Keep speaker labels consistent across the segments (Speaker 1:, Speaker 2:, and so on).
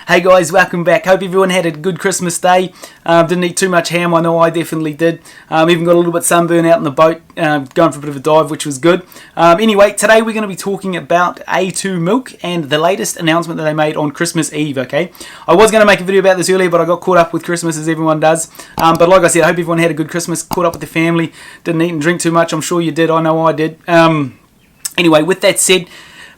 Speaker 1: Hey guys, welcome back. Hope everyone had a good Christmas day. Didn't eat too much ham, I know I definitely did. Even got a little bit sunburn out in the boat, going for a bit of a dive, which was good. Anyway, today we're going to be talking about A2 Milk and the latest announcement that they made on Christmas Eve, okay? I was going to make a video about this earlier, but I got caught up with Christmas as everyone does. But like I said, I hope everyone had a good Christmas, caught up with their family, didn't eat and drink too much. I'm sure you did, I know I did. Anyway, with that said,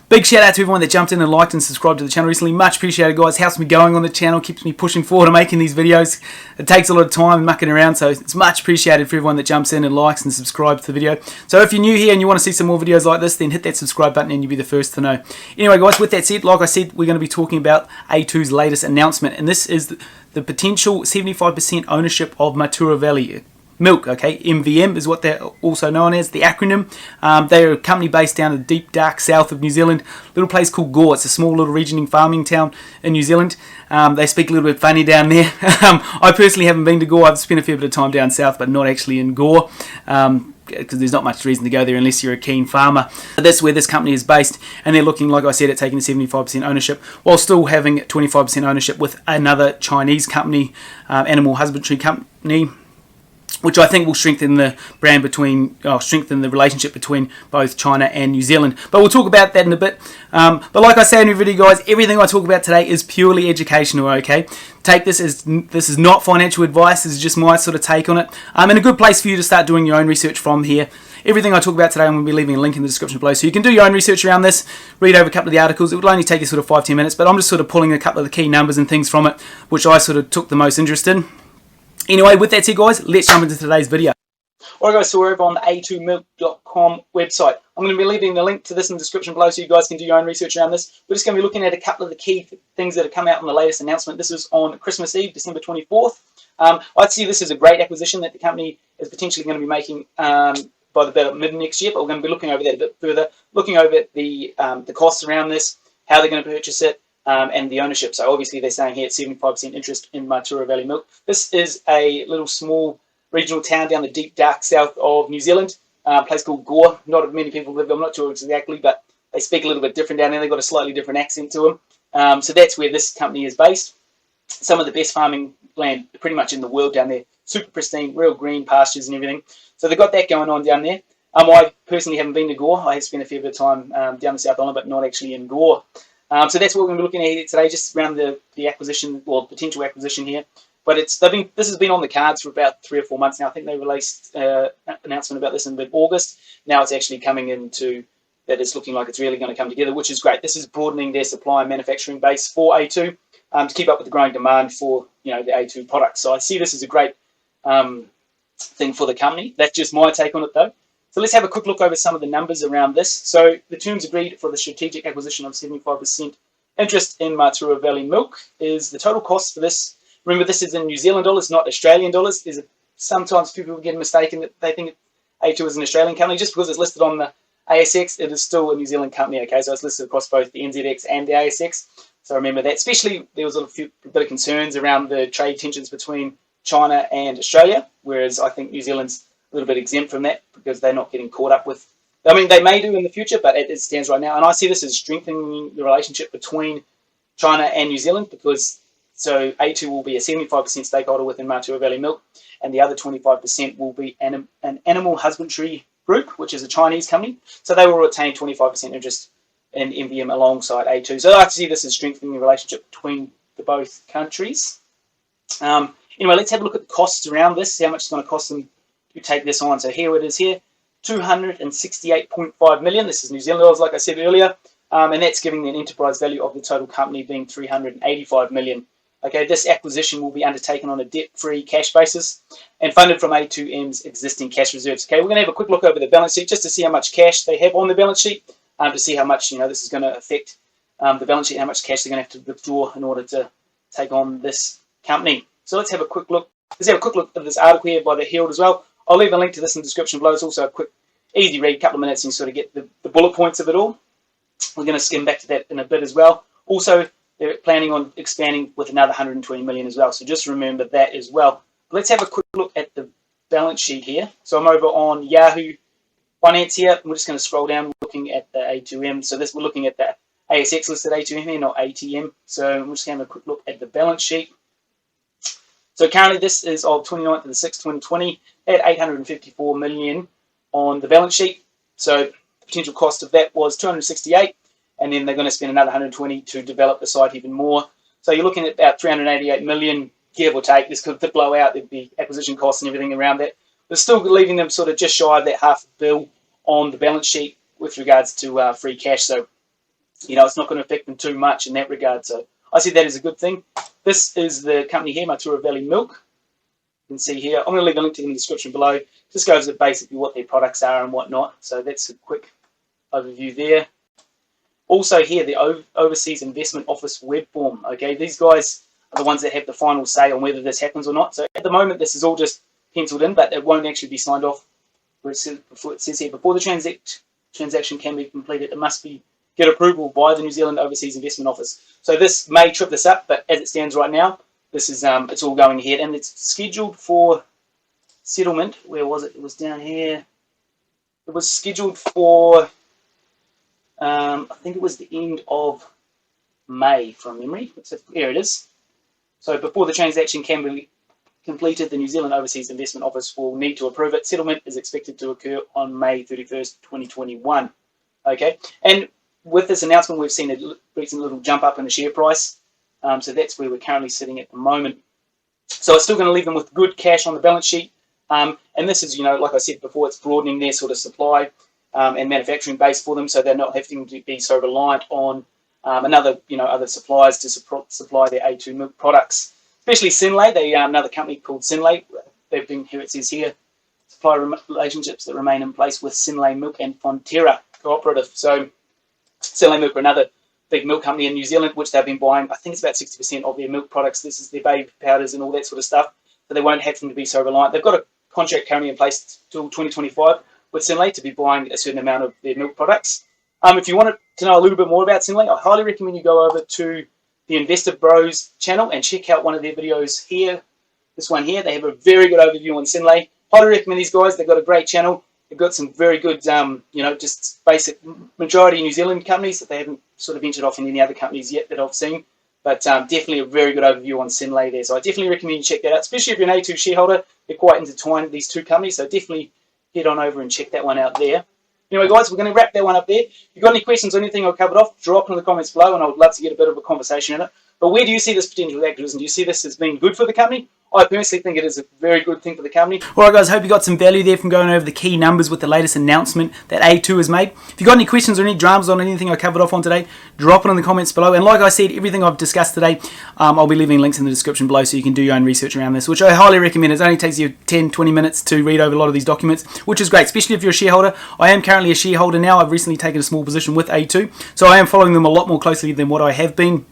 Speaker 1: big shout out to everyone that jumped in and liked and subscribed to the channel recently. Much appreciated, guys. Helps me going on the channel, keeps me pushing forward and making these videos. It takes a lot of time and mucking around, so it's much appreciated for everyone that jumps in and likes and subscribes to the video. So if you're new here and you want to see some more videos like this, then hit that subscribe button and you'll be the first to know. Anyway, guys, with that said, like I said, we're going to be talking about A2's latest announcement, and this is the potential 75% ownership of Mataura Valley Milk, okay, MVM is what they're also known as, the acronym. They're a company based down in the deep, dark south of New Zealand, little place called Gore. It's a small little regional farming town in New Zealand. They speak a little bit funny down there. I personally haven't been to Gore. I've spent a fair bit of time down south, but not actually in Gore, because there's not much reason to go there unless you're a keen farmer. But that's where this company is based, and they're looking, like I said, at taking 75% ownership, while still having 25% ownership with another Chinese company, animal husbandry company, which I think will strengthen the strengthen the relationship between both China and New Zealand. But we'll talk about that in a bit. But like I say in every video, guys, everything I talk about today is purely educational, okay? Take this as, this is not financial advice, this is just my sort of take on it. And a good place for you to start doing your own research from here. Everything I talk about today, I'm going to be leaving a link in the description below, so you can do your own research around this, read over a couple of the articles. It will only take you sort of 5-10 minutes, but I'm just sort of pulling a couple of the key numbers and things from it, which I sort of took the most interest in. Anyway, with that said, guys, let's jump into today's video. Alright guys, so we're over on the A2milk.com website. I'm going to be leaving the link to this in the description below so you guys can do your own research around this. We're just going to be looking at a couple of the key things that have come out in the latest announcement. This is on Christmas Eve, December 24th. I'd see this as a great acquisition that the company is potentially going to be making by about mid next year, but we're going to be looking over that a bit further, looking over the costs around this, how they're going to purchase it, and the ownership. So obviously they're saying here it's 75% interest in Mataura Valley Milk. This is a little small regional town down the deep dark south of New Zealand, a place called Gore. Not many people live there, I'm not sure exactly, but they speak a little bit different down there. They've got a slightly different accent to them. So that's where this company is based. Some of the best farming land pretty much in the world down there. Super pristine, real green pastures and everything. So they've got that going on down there. I personally haven't been to Gore. I have spent a fair bit of time down the South Island, but not actually in Gore. So that's what we're going to be looking at here today, just around the acquisition, or potential acquisition here. But this has been on the cards for about 3 or 4 months now. I think they released an announcement about this in mid-August. Now it's actually coming into that it's looking like it's really going to come together, which is great. This is broadening their supply and manufacturing base for A2 to keep up with the growing demand for the A2 products. So I see this as a great thing for the company. That's just my take on it, though. So let's have a quick look over some of the numbers around this. So the terms agreed for the strategic acquisition of 75% interest in Mataura Valley Milk is the total cost for this. Remember, this is in New Zealand dollars, not Australian dollars. Sometimes people get mistaken that they think A2 is an Australian company. Just because it's listed on the ASX, it is still a New Zealand company, okay? So it's listed across both the NZX and the ASX. So remember that. Especially, there was a bit of concerns around the trade tensions between China and Australia, whereas I think New Zealand's a little bit exempt from that because they're not getting caught up with, I mean, they may do in the future, but it stands right now. And I see this as strengthening the relationship between China and New Zealand, because so A2 will be a 75% stakeholder within Mataura Valley Milk, and the other 25% will be an animal husbandry group, which is a Chinese company. So they will retain 25% interest in MVM alongside A2. So I see this as strengthening the relationship between the both countries. Anyway, let's have a look at the costs around this, see how much it's going to cost them to take this on. So here it is here, 268.5 million. This is New Zealand dollars, like I said earlier, and that's giving an enterprise value of the total company being 385 million. Okay, this acquisition will be undertaken on a debt-free cash basis and funded from A2M's existing cash reserves. Okay, we're going to have a quick look over the balance sheet just to see how much cash they have on the balance sheet, to see how much this is going to affect the balance sheet, how much cash they're going to have to withdraw in order to take on this company. So let's have a quick look. Let's have a quick look at this article here by the Herald as well. I'll leave a link to this in the description below. It's also a quick, easy read, couple of minutes, and you sort of get the bullet points of it all. We're going to skim back to that in a bit as well. Also, they're planning on expanding with another 120 million as well. So just remember that as well. Let's have a quick look at the balance sheet here. So I'm over on Yahoo Finance here. We're just going to scroll down looking at the A2M. So we're looking at the ASX listed A2M here, not ATM. So we're just going to have a quick look at the balance sheet. So currently this is of 29th of the 6th, 2020 at 854 million on the balance sheet. So the potential cost of that was 268, and then they're going to spend another 120 to develop the site even more. So you're looking at about 388 million, give or take. This could blow out. There'd be acquisition costs and everything around that. But still leaving them sort of just shy of that half bill on the balance sheet with regards to free cash. So, you know, it's not going to affect them too much in that regard. So I see that as a good thing. This is the company here, Mataura Valley Milk. You can see here. I'm going to leave a link to them in the description below. Just goes over basically what their products are and whatnot. So that's a quick overview there. Also here, the Overseas Investment Office web form. Okay, these guys are the ones that have the final say on whether this happens or not. So at the moment, this is all just penciled in, but it won't actually be signed off. It says here, before the transaction can be completed, it must get approval by the New Zealand Overseas Investment Office. So this may trip this up, but as it stands right now, this is it's all going ahead, and it's scheduled for settlement. Where was it? It was down here. It was scheduled for I think it was the end of May from memory. So here it is. So before the transaction can be completed, the New Zealand Overseas Investment Office will need to approve it. Settlement is expected to occur on May 31st, 2021. Okay, and with this announcement, we've seen a recent little jump up in the share price. So that's where we're currently sitting at the moment. So it's still going to leave them with good cash on the balance sheet. And this is, you know, like I said before, it's broadening their sort of supply and manufacturing base for them, so they're not having to be so reliant on other suppliers to supply their A2 milk products. Especially Synlait, they another company called Synlait. They've been here. It says here, supply relationships that remain in place with Synlait Milk and Fonterra Cooperative. So Synlait Milk are another big milk company in New Zealand, which they've been buying. I think it's about 60% of their milk products. This is their baby powders and all that sort of stuff. So they won't have to be so reliant. They've got a contract currently in place till 2025 with Synlait to be buying a certain amount of their milk products. If you wanted to know a little bit more about Synlait, I highly recommend you go over to the Investor Bros channel and check out one of their videos here. This one here, they have a very good overview on Synlait. Highly recommend these guys. They've got a great channel. They've got some very good, just basic majority New Zealand companies that they haven't sort of ventured off in any other companies yet that I've seen. But definitely a very good overview on Synlait there. So I definitely recommend you check that out, especially if you're an A2 shareholder. They're quite intertwined, these two companies. So definitely head on over and check that one out there. Anyway, guys, we're going to wrap that one up there. If you've got any questions or anything I've covered off, drop them in the comments below, and I would love to get a bit of a conversation in it. But where do you see this potential activism? Do you see this as being good for the company? I personally think it is a very good thing for the company. Alright guys, hope you got some value there from going over the key numbers with the latest announcement that A2 has made. If you've got any questions or any dramas on anything I covered off on today, drop it in the comments below. And like I said, everything I've discussed today, I'll be leaving links in the description below so you can do your own research around this, which I highly recommend. It only takes you 10-20 minutes to read over a lot of these documents, which is great, especially if you're a shareholder. I am currently a shareholder now. I've recently taken a small position with A2, so I am following them a lot more closely than what I have been.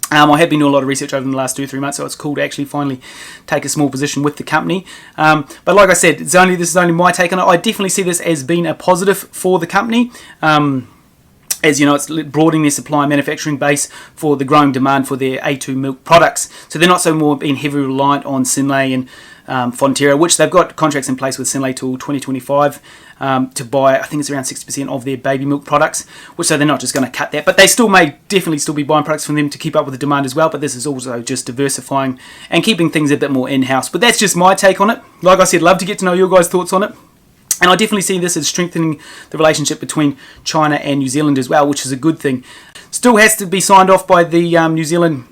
Speaker 1: I have been doing a lot of research over the last 2 or 3 months, so it's cool to actually finally take a small position with the company. But like I said, this is only my take on it. I definitely see this as being a positive for the company. As you know, it's broadening their supply and manufacturing base for the growing demand for their A2 milk products. So they're not so more being heavily reliant on Synlait and Fonterra, which they've got contracts in place with Synlait till 2025 to buy, I think it's around 60% of their baby milk products, which so they're not just going to cut that, but they still may definitely still be buying products from them to keep up with the demand as well. But this is also just diversifying and keeping things a bit more in-house. But that's just my take on it. Like I said, love to get to know your guys' thoughts on it. And I definitely see this as strengthening the relationship between China and New Zealand as well, which is a good thing. Still has to be signed off by the New Zealand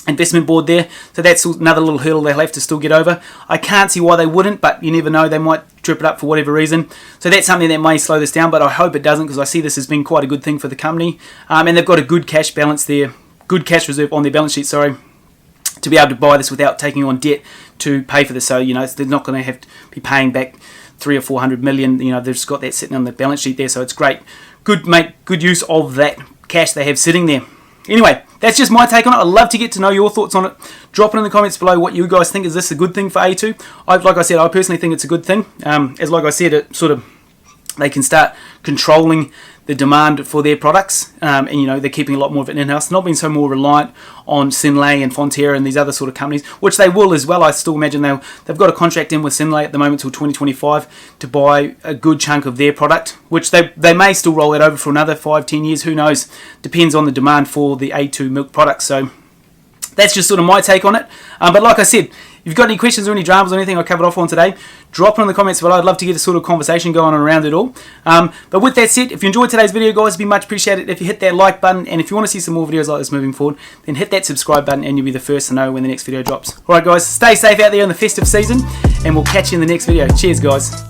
Speaker 1: Investment Board there, so that's another little hurdle they'll have to still get over. I can't see why they wouldn't, but you never know, they might trip it up for whatever reason. So that's something that may slow this down, but I hope it doesn't, because I see this as being quite a good thing for the company. And they've got a good cash balance there, good cash reserve on their balance sheet, sorry, to be able to buy this without taking on debt to pay for this. So, you know, they're not going to have to be paying back 300 or 400 million. You know, they've just got that sitting on the balance sheet there, so it's great. Make good use of that cash they have sitting there. Anyway, that's just my take on it. I'd love to get to know your thoughts on it. Drop it in the comments below what you guys think. Is this a good thing for A2? Like I said, I personally think it's a good thing. As like I said, it sort of, they can start controlling the demand for their products, and they're keeping a lot more of it in-house, not being so more reliant on Synlait and Fonterra and these other sort of companies, which they will as well. I still imagine they've got a contract in with Synlait at the moment till 2025 to buy a good chunk of their product, which they may still roll it over for another 5-10 years, who knows, depends on the demand for the A2 milk products. So that's just sort of my take on it. But like I said, if you've got any questions or any dramas or anything I covered off on today, drop it in the comments below. I'd love to get a sort of conversation going on around it all. But with that said, if you enjoyed today's video, guys, it'd be much appreciated if you hit that like button. And if you want to see some more videos like this moving forward, then hit that subscribe button and you'll be the first to know when the next video drops. Alright guys, stay safe out there in the festive season, and we'll catch you in the next video. Cheers guys.